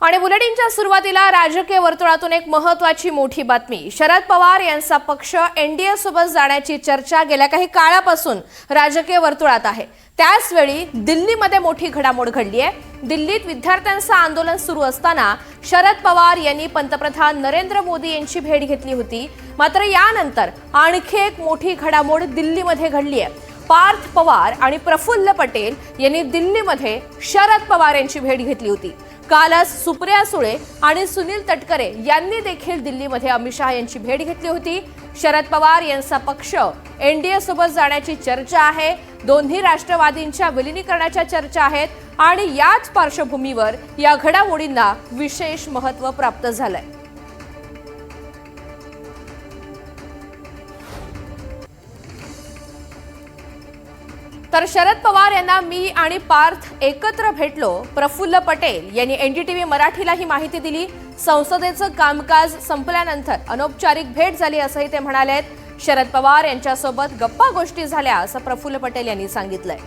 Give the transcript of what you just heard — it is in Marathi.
आणि बुलेटिनच्या सुरुवातीला राजकीय वर्तुळातून एक महत्त्वाची मोठी बातमी। शरद पवार यांचा पक्ष एनडीए सोबत जाण्याची चर्चा गेल्या काही काळापासून राजकीय वर्तुळात आहे। त्याच वेळी दिल्लीमध्ये मोठी घडामोड घडली आहे। दिल्लीत विद्यार्थ्यांचं आंदोलन सुरू असताना शरद पवार यांनी पंतप्रधान नरेंद्र मोदी यांची भेट घेतली होती। मात्र यानंतर आणखी एक मोठी घडामोड दिल्लीमध्ये घडली आहे। पार्थ पवार आणि प्रफुल्ल पटेल यांनी दिल्लीमध्ये शरद पवार यांची भेट घेतली होती। कालच सुप्रिया सुळे आणि सुनील तटकरे यांनी देखील दिल्लीमध्ये अमित शहा यांची भेट घेतली होती। शरद पवार यांचा पक्ष एनडीए सोबत जाण्याची चर्चा आहे। दोन्ही राष्ट्रवादींच्या विलीनीकरणाच्या चर्चा आहेत आणि याच पार्श्वभूमीवर या घडामोडींना विशेष महत्त्व प्राप्त झालंय। तर शरद पवार यांना मी आणि पार्थ एकत्र भेटलो। प्रफुल्ल पटेल यांनी एनडीटीव्ही मराठीला ही माहिती दिली। संसदेचं कामकाज संपल्यानंतर अनौपचारिक भेट झाली असंही ते म्हणालेत। शरद पवार यांच्यासोबत गप्पा गोष्टी झाल्या असं प्रफुल्ल पटेल यांनी सांगितलंय।